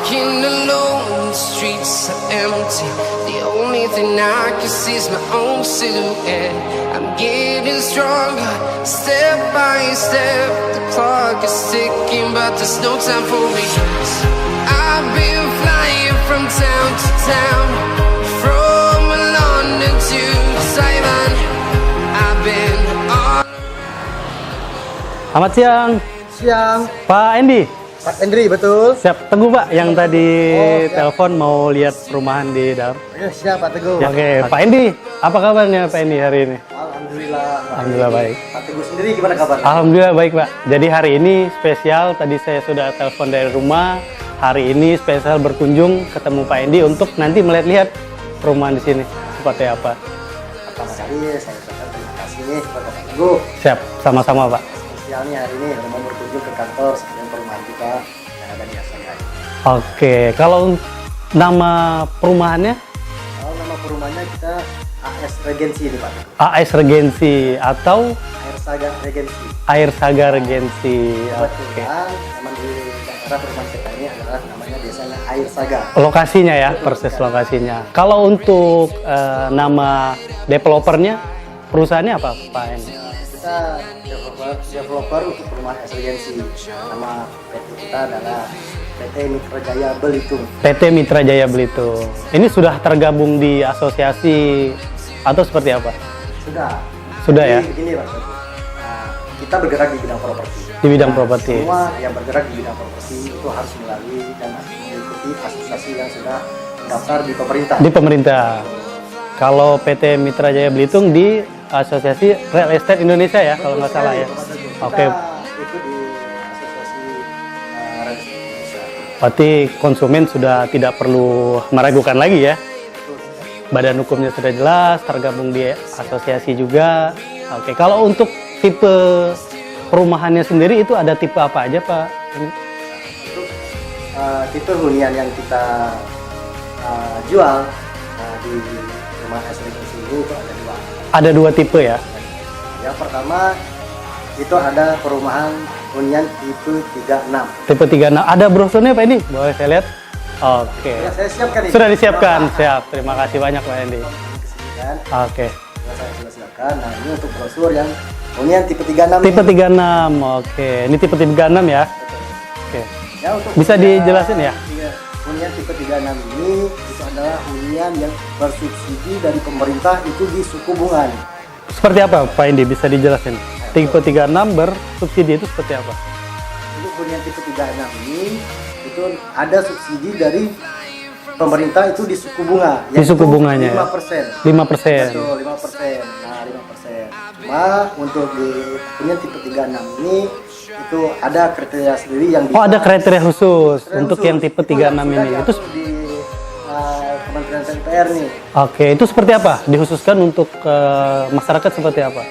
Walking alone, the streets are empty. The only thing I can see is my own silhouette. I'm getting stronger, step by step. The clock is ticking, but there's no time for regrets. I've been flying from town to town, from London to Taiwan. I've been on. Selamat siang, Siang, Pak Endi. Pak Hendri, betul? Siap, Teguh Pak yang tadi telepon mau lihat perumahan di dalam. Ya, siap Pak Teguh. Ya, oke, Pak Endi, apa kabarnya Pak Endi hari ini? Alhamdulillah. Alhamdulillah baik. Pak Teguh sendiri gimana kabar? Alhamdulillah baik Pak. Jadi hari ini spesial, tadi saya sudah telepon dari rumah. Hari ini spesial berkunjung ketemu Pak Endi untuk nanti melihat-lihat perumahan di sini seperti apa. Pertama kali saya ucapkan terima kasih nih kepada Pak Teguh. Siap, sama-sama Pak. Spesial nih hari ini mau berkunjung ke kantor sekalian perumahan kita yang ada di Asagai. Oke, kalau nama perumahannya Kalau nama perumahannya kita AS Regency nih Pak Teguh. AS Regency atau Air Saga Regency. Air Saga Regency. Oke. Kebetulan memang di daerah perumahan kita ini adalah namanya desanya Air Saga. Lokasinya ya, persis lokasinya. Kalau untuk nama developernya, perusahaannya apa Pak En? Kita developer untuk perumahan AS Regency. Nama PT kita adalah PT Mitra Jaya Belitung. PT Mitra Jaya Belitung. Ini sudah tergabung di asosiasi atau seperti apa? Sudah ya? Jadi begini Pak Teguh. Nah, kita bergerak di bidang properti. Di bidang properti. Semua yang bergerak di bidang properti itu harus melalui dan mengikuti asosiasi yang sudah terdaftar di pemerintah. Di pemerintah. Kalau PT Mitra Jaya Belitung di Asosiasi Real Estate Indonesia ya, kalau nggak salah ya. Oke. Itu di asosiasi Real Estate Indonesia. Berarti konsumen sudah tidak perlu meragukan lagi ya. Badan hukumnya sudah jelas, tergabung di asosiasi juga. Oke, kalau untuk tipe perumahannya sendiri itu ada tipe apa aja Pak? Untuk tipe hunian yang kita jual di rumah AS Regency itu ada dua. Ada dua tipe ya? Yang pertama itu ada perumahan hunian tipe 36. Tipe 36. Ada brosurnya Pak ini? Boleh saya lihat? Oke. Ya, saya siapkan ini. Sudah disiapkan, siap. Terima kasih banyak Pak Endi. Kesini Oke. saya sudah siapkan. Nah, ini untuk brosur yang hunian tipe 36. Tipe 36. Oke. Ini tipe 36 ya? Oke. Ya, untuk Bisa dijelasin ya? Iya. Hunian tipe 36 ini itu adalah hunian yang bersubsidi dari pemerintah itu di suku bunga. Seperti apa Pak Endi? Bisa dijelasin? Tipe 36 bersubsidi itu seperti apa? Untuk hunian tipe 36 ini itu ada subsidi dari pemerintah itu di suku bunga. Di suku bunganya 5%. 5%. Betul, 5%. Nah, 5%. Cuma untuk di hunian tipe 36 ini itu ada kriteria sendiri yang Oh, ada kriteria khusus untuk yang tipe 36 ini. Itu di Kementerian PUPR nih. Oke, itu seperti apa? Dikhususkan untuk masyarakat seperti apa?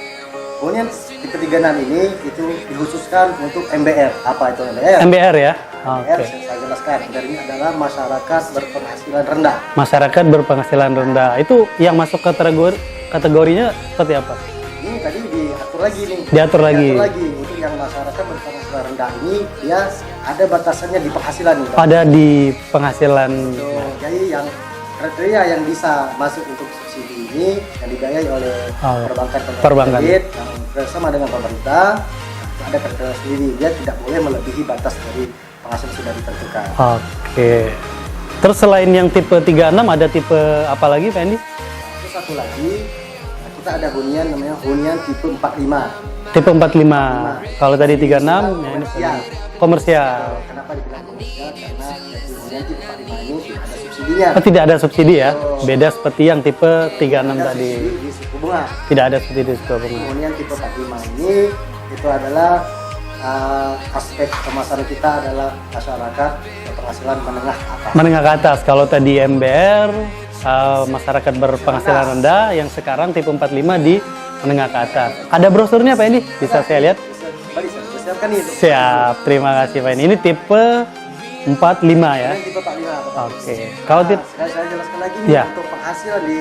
Hunian tipe 36 ini itu dikhususkan untuk MBR. Apa itu MBR? MBR ya? MBR Oke. saya jelaskan. MBR ini adalah masyarakat berpenghasilan rendah. Masyarakat berpenghasilan rendah. Itu yang masuk kategorinya seperti apa? Ini tadi diatur lagi nih. Diatur lagi. Untuk yang masyarakat berpenghasilan rendah ini dia ada batasannya di penghasilan nih. Ada di penghasilan. Jadi yang kriteria yang bisa masuk untuk subsidi ini yang dibiayai oleh perbankan kredit yang bersama dengan pemerintah, ada kriteria sendiri, dia tidak boleh melebihi batas dari penghasilan sudah ditentukan. Oke. Terus selain yang tipe 36 ada tipe apa lagi Pak Endi? Terus satu lagi kita ada hunian namanya hunian tipe 45. Tipe 45. Kalau tadi 36 ya ini komersial. Kenapa dibilang komersial? Karena hunian tipe 45 ini tidak ada subsidinya. Oh, tidak ada subsidi ya. Beda seperti yang tipe 36 tadi. Di suku bunga. Tidak ada subsidi di suku bunga. Hunian tipe 45 ini itu adalah aspek pemasaran kita adalah masyarakat berpenghasilan menengah atas. Menengah ke atas. Kalau tadi MBR masyarakat berpenghasilan rendah, yang sekarang tipe 45 di menengah ke atas. Ada brosurnya Pak ini? Bisa saya lihat? Siapkan nih. Siap. Terima kasih Pak ini. Ini tipe 45 ya. Ini tipe 45. Oke. Kalau tipe saya jelaskan lagi nih Ya. untuk penghasilan di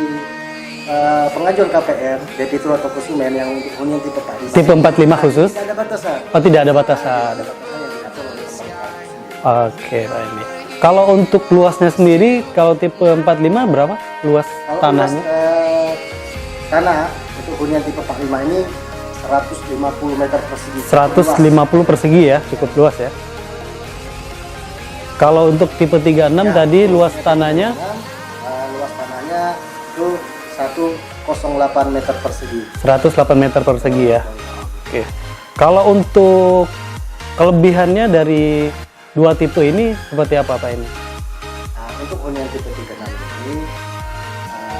pengajuan KPR, debitur atau konsumen yang untuk hunian tipe 45. tipe 45 khusus? Tidak ada batasan. Oh, tidak ada batasan. Ada batasan yang diatur oleh pemerintah. Oke Pak ini. Kalau untuk luasnya sendiri, kalau tipe 45 berapa luas Kalau tanahnya? luas, tanah untuk hunian tipe 45 ini 150 meter persegi. 150 persegi ya, cukup luas ya. Kalau untuk tipe 36 Ya, tadi luas tanahnya luas tanahnya itu 108 meter persegi. 108 meter persegi ya. Oke. Kalau untuk kelebihannya dari dua tipe ini seperti apa Pak ini? Nah, untuk hunian tipe 36 ini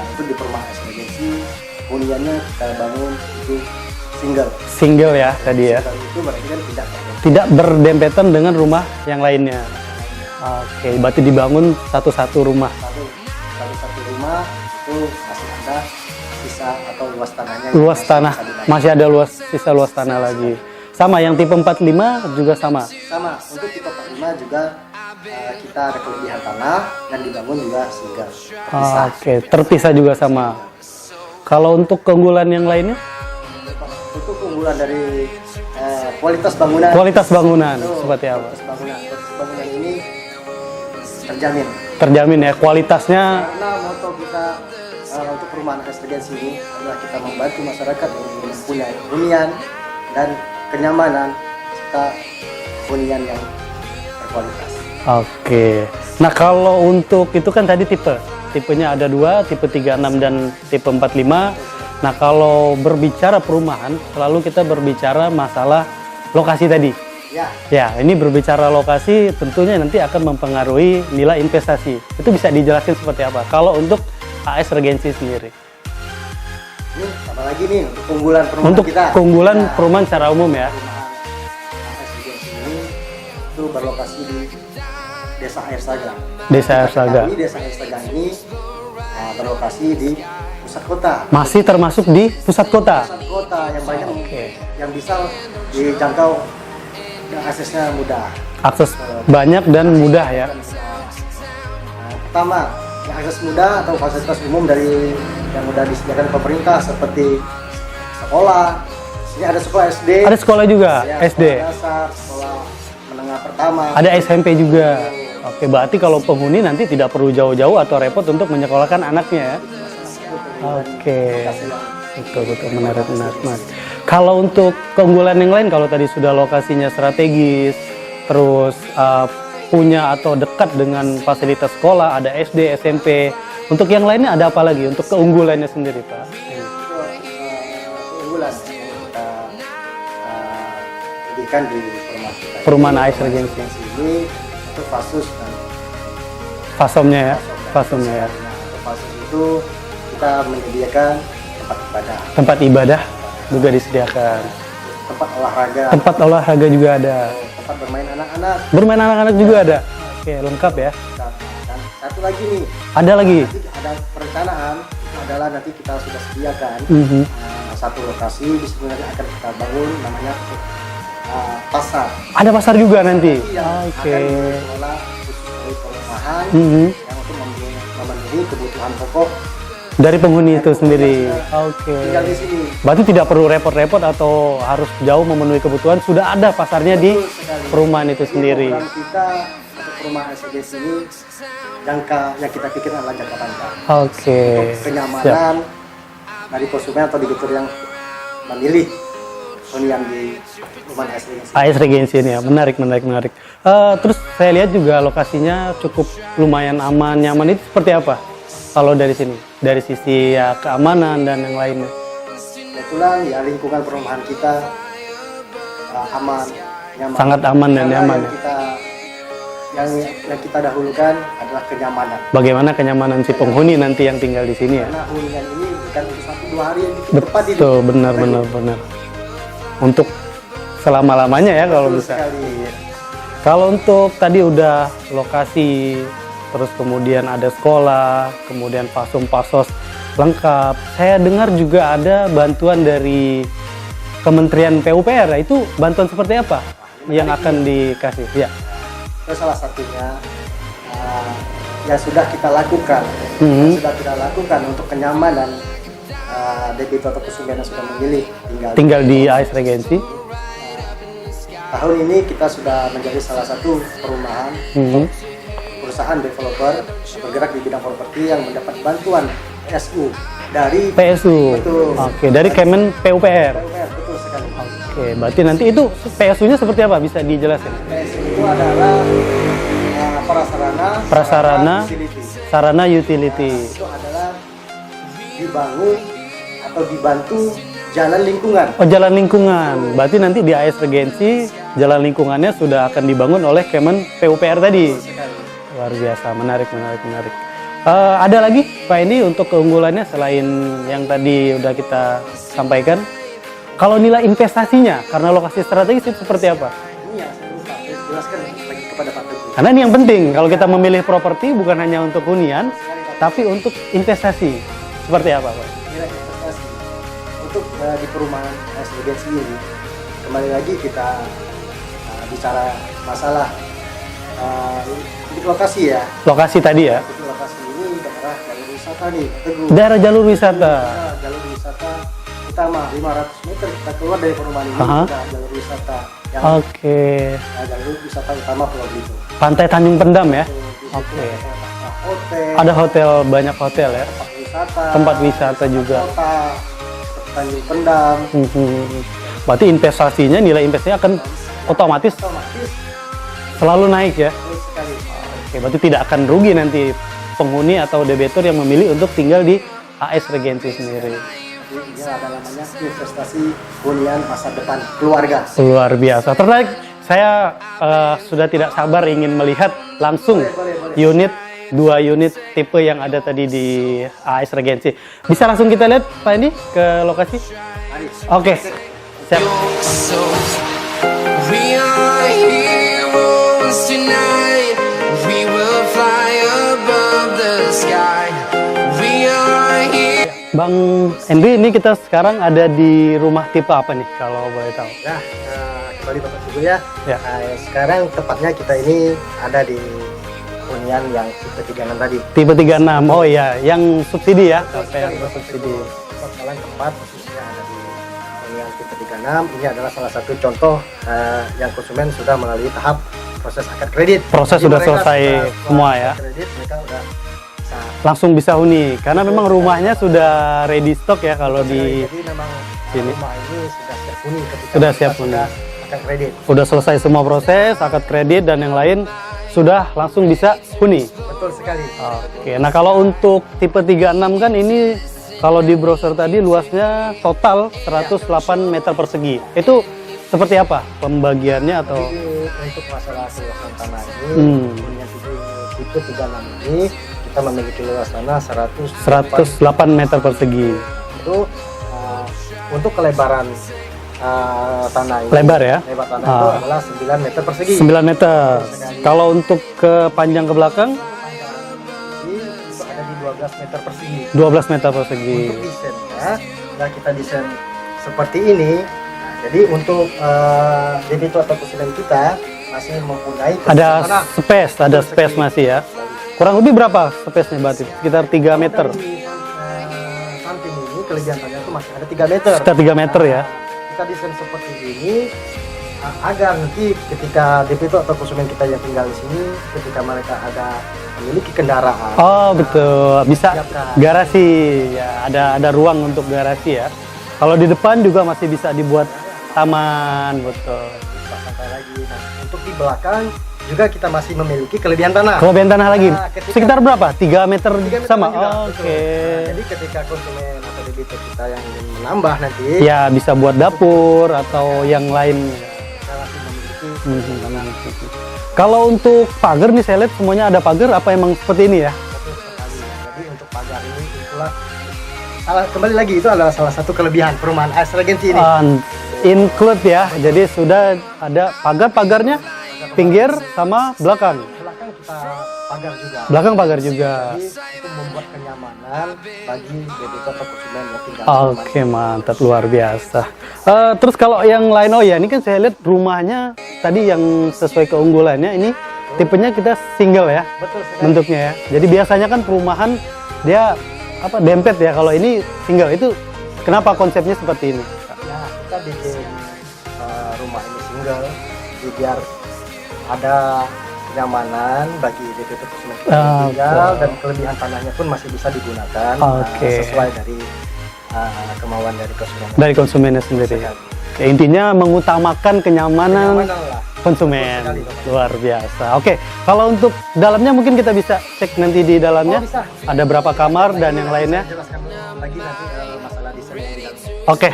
itu di perumahan Regency, huniannya kita bangun itu single. Single ya tadi ya. Single itu berarti kan Tidak berdempetan dengan rumah yang lainnya. Oke, berarti dibangun satu-satu rumah. satu rumah itu masih ada sisa atau luas tanahnya. Luas tanah masih ada sisa luas tanah lagi. Sama yang tipe 45 juga sama. Sama untuk tipe 45 juga kita ada kelebihan tanah dan dibangun juga single. Terpisah. Oke, terpisah juga sama. Kalau untuk keunggulan yang lainnya? Untuk keunggulan dari kualitas bangunan. Kualitas bangunan Itu, seperti apa? Kualitas bangunan ini terjamin. Terjamin ya kualitasnya. Karena moto kita untuk perumahan Regency ini adalah kita membantu masyarakat yang mempunyai hunian dan kenyamanan serta hunian yang berkualitas. Oke. Nah kalau untuk itu kan tadi tipenya ada dua, tipe 36 dan tipe 45. Nah kalau berbicara perumahan, selalu kita berbicara masalah lokasi tadi. Ya, ini berbicara lokasi tentunya nanti akan mempengaruhi nilai investasi. Itu bisa dijelaskan seperti apa? Kalau untuk AS Regency sendiri. Ini apa lagi nih untuk keunggulan perumahan Untuk kita? keunggulan perumahan secara umum ya. Perumahan AS Regency ini itu berlokasi di Desa Air Saga. Desa Air Saga. Desa Air Saga ini berlokasi di pusat kota. Masih termasuk di pusat kota. Pusat kota yang banyak Oke. yang bisa dijangkau dan aksesnya mudah. Akses banyak dan mudah ya. Pertama, yang akses mudah atau fasilitas umum dari yang mudah disediakan pemerintah seperti sekolah. Ini ada sekolah SD. Ada sekolah juga, ya, SD. Sekolah dasar, sekolah menengah pertama. Ada SMP juga. Oke, berarti kalau penghuni nanti tidak perlu jauh-jauh atau repot untuk menyekolahkan anaknya ya. Oke. Betul, menarik. Kalau untuk keunggulan yang lain, kalau tadi sudah lokasinya strategis, terus punya atau dekat dengan fasilitas sekolah, ada SD, SMP. Untuk yang lainnya ada apa lagi? Untuk keunggulannya sendiri, Pak? Keunggulan yang kita jadikan di perumahan kita. Perumahan AS Regency. Ini itu fasus dan Fasomnya ya? Fasomnya ya. Nah, untuk fasus itu kita menyediakan tempat ibadah. Tempat ibadah juga disediakan. Tempat olahraga. Tempat olahraga juga ada. Tempat bermain anak-anak. Bermain anak-anak juga ada. Oke, lengkap ya. Dan satu lagi nih, Ada lagi. nanti ada perencanaan adalah nanti kita sudah sediakan Mhm. satu lokasi di sini nanti akan kita bangun namanya pasar. Ada pasar juga nanti. Yang Oke. akan dikelola khusus dari perumahan Mhm. yang untuk memenuhi kebutuhan pokok Dari penghuni itu sendiri. Oke. tinggal di sini. Berarti tidak perlu repot-repot atau harus jauh memenuhi kebutuhan. Sudah ada pasarnya di Betul sekali. perumahan itu Jadi sendiri. program kita untuk perumahan SDGs ini jangka yang kita pikirkan adalah jangka panjang. Oke. Untuk kenyamanan dari konsumen atau debitur yang memilih hunian di perumahan SDGs. AS Regency ini ya, menarik. Terus saya lihat juga lokasinya cukup lumayan aman, nyaman. Itu seperti apa? Kalau dari sini, dari sisi ya keamanan dan yang lainnya. Kebetulan ya lingkungan perumahan kita aman, nyaman. Sangat aman dan Karena nyaman. yang kita dahulukan adalah kenyamanan. Bagaimana kenyamanan si penghuni nanti yang tinggal di sini ya? Karena hunian ini bukan untuk 1-2 hari yang kita tempat ini. Betul, benar. Untuk selama-lamanya ya kalau Betul bisa. sekali. Kalau untuk tadi udah lokasi, terus kemudian ada sekolah, kemudian pasos lengkap. Saya dengar juga ada bantuan dari Kementerian PUPR. Itu bantuan seperti apa yang akan dikasih? Ya. Itu salah satunya yang sudah kita lakukan. Mhm. Yang sudah kita lakukan untuk kenyamanan debitur atau konsumen yang sudah memilih Tinggal di AS Regency. tahun ini kita sudah menjadi salah satu perumahan Mhm. perusahaan developer bergerak di bidang properti yang mendapat bantuan PSU dari PSU. Betul. Oke, dari Kemen PUPR. PUPR, betul sekali. Oke, berarti nanti itu PSU-nya seperti apa? Bisa dijelaskan? PSU itu adalah prasarana utility. Sarana utility. Itu adalah dibangun atau dibantu jalan lingkungan. Oh, jalan lingkungan. Berarti nanti di AS Regency jalan lingkungannya sudah akan dibangun oleh Kemen PUPR tadi. Luar biasa, menarik. Ada lagi Pak Endi untuk keunggulannya selain yang tadi udah kita sampaikan? Kalau nilai investasinya karena lokasi strategis itu seperti apa? Ini yang saya lupa, saya jelaskan lagi kepada Pak Teguh. Karena ini yang penting, kalau kita memilih properti bukan hanya untuk hunian, tapi untuk investasi. Seperti apa, Pak? Nilai investasi untuk di perumahan AS Regency ini, kembali lagi kita bicara masalah lokasi ya. Lokasi tadi ya? Jadi lokasi ini daerah jalur wisata nih, Teguh. Daerah jalur wisata. Jalur wisata utama 500 meter kita keluar dari perumahan ini sudah jalur wisata yang jalur wisata utama Pulau Belitung. Pantai Tanjung Pendam ya? Oke. Hotel. Ada hotel, banyak hotel ya? Tempat wisata juga. Kota, Tanjung Pendam. Berarti investasinya, nilai investasinya akan otomatis selalu naik ya? Sekali. Oke, berarti tidak akan rugi nanti penghuni atau debitur yang memilih untuk tinggal di AS Regency sendiri. Ini ada namanya investasi hunian masa depan keluarga. Luar biasa. Tertarik. Saya sudah tidak sabar ingin melihat langsung unit, 2 unit tipe yang ada tadi di AS Regency. Bisa langsung kita lihat Pak Endi ke lokasi? Oke. Siap. We are heroes tonight. We will fly above the sky. We are here. Bang Endi, ini kita sekarang ada di rumah tipe apa nih kalau boleh tahu? Nah, kembali Bapak Ibu ya. Ya. Sekarang tepatnya kita ini ada di hunian yang tipe 36 tadi. Tipe 36. Oh iya, yang subsidi ya. Apa yang bersubsidi? Persoalan tempat khususnya ada di hunian tipe 36. Ini adalah salah satu contoh yang konsumen sudah melalui tahap proses akad kredit. Proses Jadi sudah mereka selesai semua ya. Kredit mereka udah bisa Langsung bisa huni karena memang rumahnya sudah ready stock ya kalau di jadi memang sini. rumah ini sudah siap huni ketika Sudah kita siap huni. sudah akad kredit. udah selesai semua proses akad kredit dan yang lain sudah langsung bisa huni. Betul sekali. Oke, nah kalau untuk tipe 36 kan ini kalau di browser tadi luasnya total 108 meter persegi. Itu seperti apa pembagiannya atau? Jadi untuk masalah luasan tanah ini, hunian tipe 36 ini kita memiliki luas tanah 108 meter persegi. Itu untuk kelebaran tanah ini. Lebar ya? Lebar tanah itu adalah 9 meter persegi. 9 meter. Kalau untuk ke panjang ke belakang? Itu ada di 12 meter persegi. 12 meter persegi. Untuk desainnya, nah kita desain seperti ini. Nah, jadi untuk debitur atau konsumen kita masih mempunyai Ada tanah. space, ada space masih ya. Kurang lebih berapa space-nya berarti? Sekitar 3 meter. Di samping ini kelebihan tanah itu masih ada 3 meter. Sekitar 3 meter ya. Kita desain seperti ini agar nanti ketika debitur atau konsumen kita yang tinggal di sini, ketika mereka ada memiliki kendaraan. Oh betul, bisa siapkan. garasi ya, ada ruang untuk garasi ya. Kalau di depan juga masih bisa dibuat taman, betul. Bisa santai lagi. Nah, untuk di belakang juga kita masih memiliki kelebihan tanah. Kelebihan tanah lagi, Nah, ketika- sekitar berapa? 3 meter, 3 meter sama? juga, Oh, betul. Oke. Nah, jadi ketika konsumen atau debitur kita yang ingin menambah nanti, Ya bisa buat dapur atau yang lain. kita masih memiliki Kalau untuk pagar nih saya lihat semuanya ada pagar, apa emang seperti ini ya? betul sekali. Jadi untuk pagar ini itulah kembali lagi itu adalah salah satu kelebihan perumahan AS Regency ini. Include ya, jadi sudah ada pagar-pagarnya pinggir sama belakang. Belakang kita pagar juga. Belakang pagar juga. Jadi itu membuat kenyamanan bagi debitur atau konsumen yang tinggal di rumah. Oke, mantap, luar biasa. Terus kalau yang lain, oh ya ini kan saya lihat rumahnya tadi yang sesuai keunggulannya ini tipenya kita single ya Betul sekali. bentuknya ya. Jadi biasanya kan perumahan dia apa dempet ya, kalau ini single. Itu kenapa konsepnya seperti ini? Nah, kita bikin rumah ini single, jadi biar ada kenyamanan bagi individu konsumen tinggal, dan kelebihan tanahnya pun masih bisa digunakan sesuai dari kemauan dari konsumen. Dari konsumennya sendiri. Oke, intinya mengutamakan kenyamanan konsumen. Luar biasa. Oke, kalau untuk dalamnya mungkin kita bisa cek nanti di dalamnya. Bisa. Ada berapa kamar dan yang lainnya. Jelaskan lagi nanti masalah desain. Oke,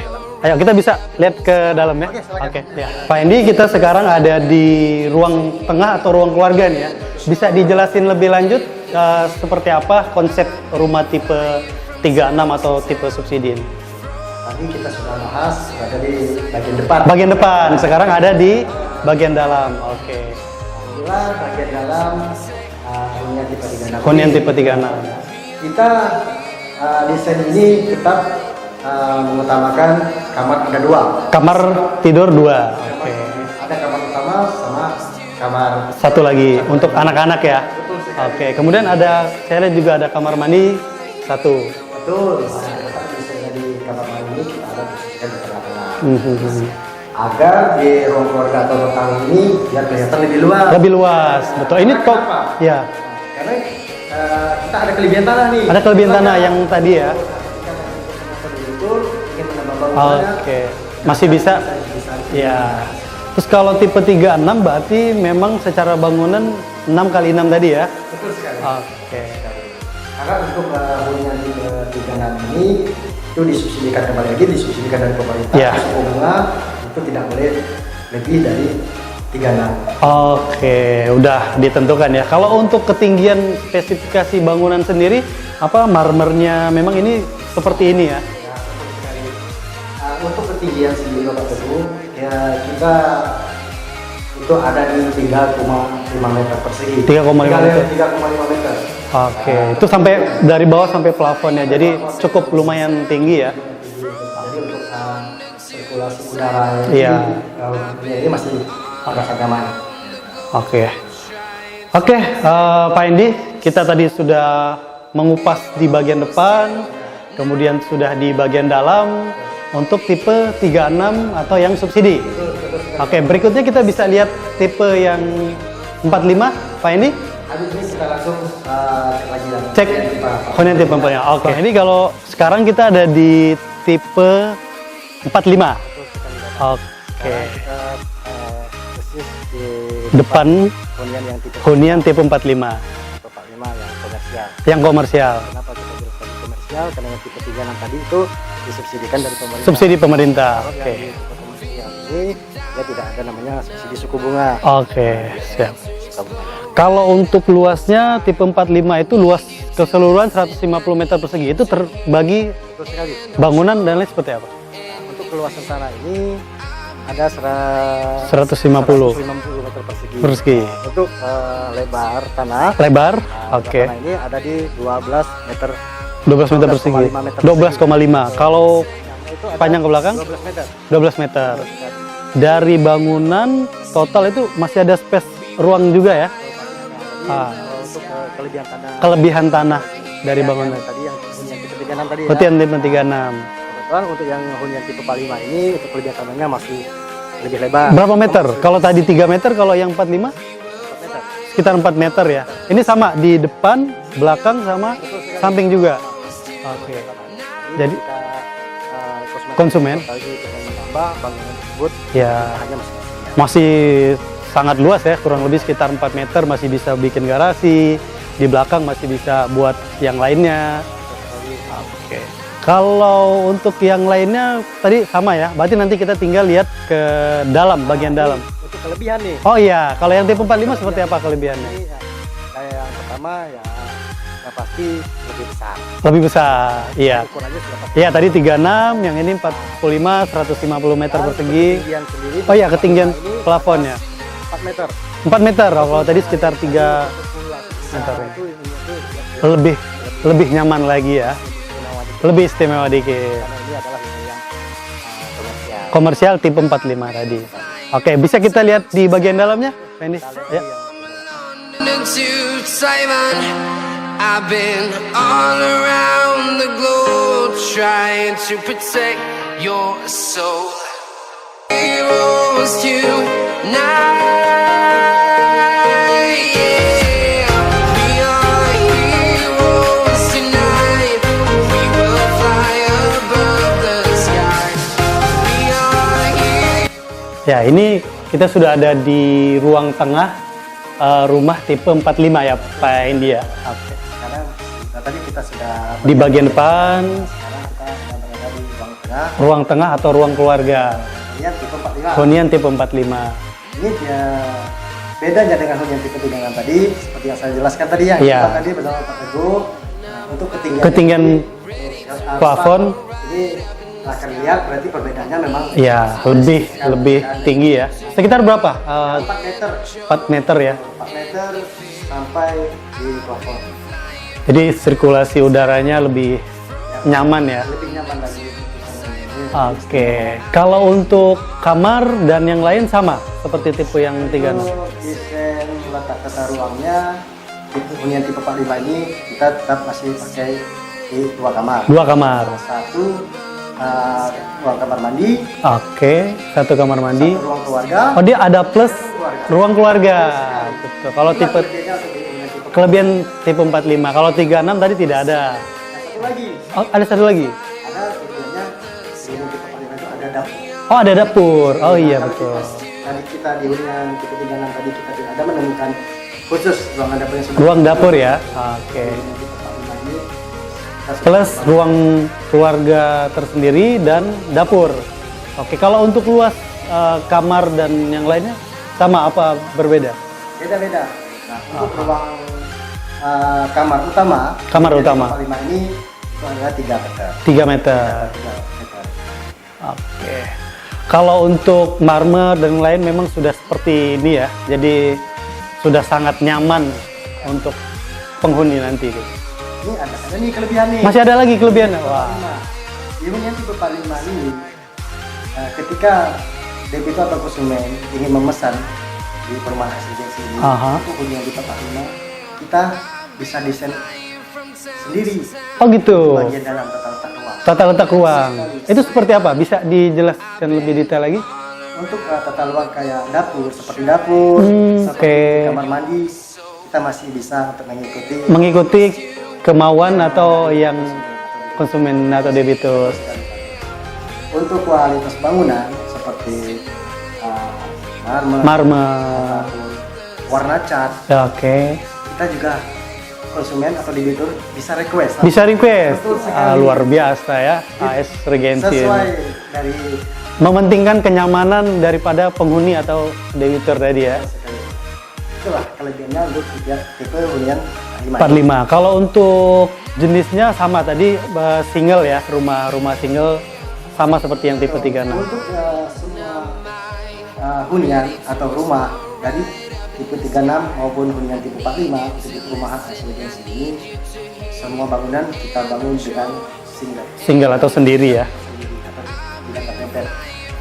ayo kita bisa lihat ke dalam ya. Oke, ya. Pak Endi, kita sekarang ada di ruang tengah atau ruang keluarga nih ya. Bisa dijelasin lebih lanjut seperti apa konsep rumah tipe 36 atau tipe subsidi ini? Tadi kita sudah bahas ada di bagian depan. Bagian depan, sekarang ada di bagian dalam. Oke. Inilah bagian dalam hunian tipe 36. Hunian tipe 36. Kita desain ini tetap mengutamakan kamar ada 2. Kamar tidur 2. Oke. Ada kamar utama sama kamar satu lagi untuk anak-anak ya. Oke. Kemudian ada, saya lihat juga ada kamar mandi 1. Betul. Di kamar mandi ini kita ada posisikan di tengah-tengah. Agar di ruang keluarga atau ruang tamu ini biar kelihatan lebih luas. Lebih luas, betul. Ini kok ya. Karena kita ada kelebihan tanah nih. Ada kelebihan tanah yang tadi ya. Oke. Masih bisa. Ya. Terus kalau tipe 36 berarti memang secara bangunan 6x6 tadi ya. Betul sekali. Oke. Karena untuk hunian tipe 36 ini itu disubsidikan kembali lagi, disubsidikan dari pemerintah. Suku bunga itu tidak boleh lebih dari 36. Oke, udah ditentukan ya. Kalau untuk ketinggian spesifikasi bangunan sendiri, apa marmernya memang ini seperti ini ya? Untuk ketinggian sendiri Bapak Teguh, ya kita itu ada di 3,5 meter persegi. 3,5 meter. 3,5 meter. Oke, itu sampai dari bawah sampai plafon ya. Jadi cukup lumayan tinggi ya. Jadi untuk sirkulasi udara ini masih agak nyaman. Oke. Pak Endi, kita tadi sudah mengupas di bagian depan, kemudian sudah di bagian dalam untuk tipe 36 atau yang subsidi. Oke, berikutnya kita bisa lihat tipe yang 45, Pak Endi. Habis ini kita langsung cek hunian tipe 45. Oke, ini kalau sekarang kita ada di tipe 45. Oke. Depan hunian tipe 45. Yang komersial. Kenapa kita jelaskan komersial? Karena yang tipe 36 tadi itu disubsidikan dari pemerintah. Subsidi pemerintah. Oke. Ini ya tidak ada namanya subsidi suku bunga. Oke, siap. Kalau untuk luasnya tipe 45 itu luas keseluruhan 150 meter persegi. Itu terbagi bangunan dan lain seperti apa? Untuk keluasan tanah ini ada 150 meter persegi. Untuk lebar tanah. Oke. Tanah ini ada di 12 meter. 12 meter persegi. 12,5. Kalau panjang ke belakang? 12 meter. Dari bangunan total itu masih ada space ruang juga ya? Untuk kelebihan tanah dari bangunan. Tadi yang hunian tipe 36 tadi ya. Hunian tipe 36. Kebetulan untuk yang hunian tipe 45 ini untuk kelebihan tanahnya masih lebih lebar. Berapa meter? Kalau tadi 3 meter, kalau yang 45? 4 meter. Sekitar 4 meter ya. Ini sama di depan, belakang sama samping juga. Oke. Jadi konsumen menambah bangunan tersebut ya masih sangat luas ya, kurang lebih sekitar 4 meter, masih bisa bikin garasi, di belakang masih bisa buat yang lainnya. Oke. Kalau untuk yang lainnya tadi sama ya, berarti nanti kita tinggal lihat ke dalam, bagian dalam. Untuk kelebihan nih. Oh iya, kalau yang tipe 45 seperti apa kelebihannya? Kayak yang pertama ya pasti lebih besar. Lebih besar, iya. Ukurannya sudah pasti. Iya, tadi 36, yang ini 45, 150 meter persegi. Oh iya, ketinggian plafonnya. 4 meter. 4 meter, kalau tadi sekitar 3 meter. Lebih nyaman lagi ya. Lebih istimewa dikit. Karena ini adalah yang komersial tipe 45 tadi. Oke, bisa kita lihat di bagian dalamnya, Penny? Ya. I've been all around the globe trying to protect your soul. Heroes tonight. Ya, ini kita sudah ada di ruang tengah rumah tipe 45 ya, Pak India. Oke. Sekarang tadi kita sudah Di bagian depan, sekarang kita sedang berada di ruang tengah. ruang tengah atau ruang keluarga. Hunian tipe 45. Hunian tipe 45. Ini dia bedanya dengan hunian tipe 36 tadi, seperti yang saya jelaskan tadi ya. Iya. Kita tadi bersama Pak Teguh untuk Ketinggian plafon. Ini akan lihat berarti perbedaannya memang Ya, lebih tinggi ya. Sekitar berapa? 4 meter. 4 meter ya. 4 meter sampai di plafon. Jadi sirkulasi udaranya lebih nyaman ya. Lebih nyaman lagi. Oke. Kalau untuk kamar dan yang lain sama seperti tipe yang 36. Untuk desain letak tata ruangnya tipe hunian tipe 45 ini kita tetap masih pakai di 2 kamar. 2 kamar. Satu ruang kamar mandi, Oke, 1 kamar mandi. satu ruang keluarga. Oh, dia ada plus ruang keluarga. Betul. Kalau tipe Kelebihannya untuk hunian tipe kelebihan tipe 45. Kalau 36 tadi tidak ada. satu lagi, Oh, ada satu lagi. ada kelebihannya di hunian tipe 45 itu ada dapur. Oh, ada dapur. Oh iya, Kalau betul. Tadi kita di hunian tipe 36 tadi kita tidak ada menemukan khusus ruangan dapur yang sudah Ruang dapur ya. Oke. hunian tipe 45 ini kita sudah Plus ruang keluarga tersendiri dan dapur. Oke, kalau untuk luas kamar dan yang lainnya sama apa berbeda? beda-beda. Nah, untuk ruang kamar utama, Kamar utama. 45 ini itu adalah 3 meter. 3 meter. 3 meter. Oke. Kalau untuk marmer dan lain memang sudah seperti ini ya. Jadi sudah sangat nyaman untuk penghuni nanti. Ini ada nih kelebihan nih. Masih ada lagi kelebihan? Wah. Di hunian tipe 45 ini, ketika debitur atau konsumen ingin memesan di perumahan residensi ini, Aha. untuk hunian tipe 45, kita bisa desain sendiri Oh gitu. bagian dalam tata letak ruang. Tata letak ruang. Itu seperti apa? Bisa dijelaskan lebih detail lagi? Untuk tata ruang kayak dapur, seperti dapur, seperti oke. kamar mandi, kita masih bisa untuk Mengikuti kemauan atau yang konsumen atau debitur. untuk kualitas bangunan seperti marmer, Marmer. ataupun warna cat, Oke. kita juga konsumen atau debitur bisa request. Bisa request. Betul sekali. Luar biasa ya. AS Regency. Sesuai dari Mementingkan kenyamanan daripada penghuni atau debitur tadi ya. itulah kelebihannya untuk tipe hunian 45. 45. Kalau untuk jenisnya sama tadi single ya, rumah single sama seperti yang tipe 36. Untuk semua hunian atau rumah dari tipe 36 maupun hunian tipe 45 untuk di perumahan residensi ini, semua bangunan kita bangun dengan single Single atau sendiri ya. sendiri atau tidak tertempel.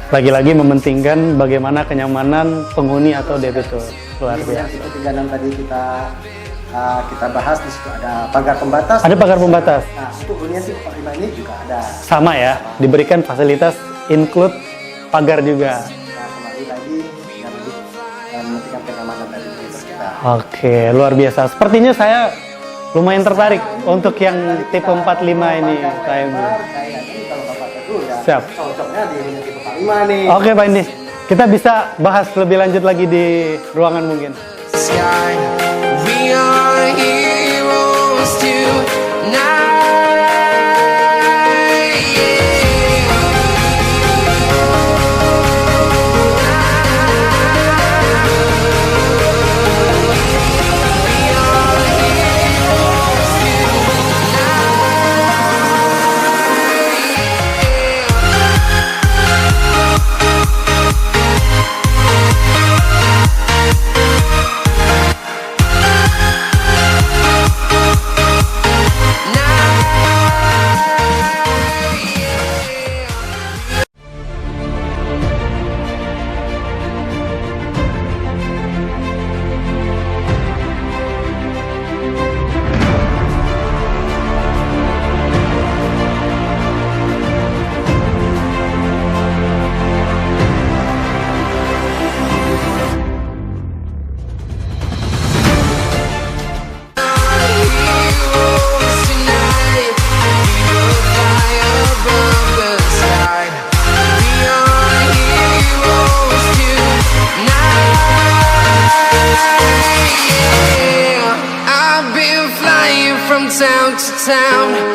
Lagi-lagi mementingkan bagaimana kenyamanan penghuni atau debitur. Luar Di hunian biasa. tipe 36 tadi kita bahas, di situ ada pagar pembatas. Ada pagar pembatas. Nah, untuk hunian tipe 45 ini juga ada. Sama ya, diberikan fasilitas include pagar juga. Nah, kembali lagi yang lebih mementingkan kenyamanan dari debitur kita. Oke, luar biasa. Sepertinya saya lumayan tertarik untuk yang tipe 45 ini. Kayaknya kalau Bapak Teguh ya Siap. cocoknya di hunian tipe 45 nih. Oke Pak Indi, kita bisa bahas lebih lanjut lagi di ruangan mungkin. Sky, we are heroes tonight. Now sound.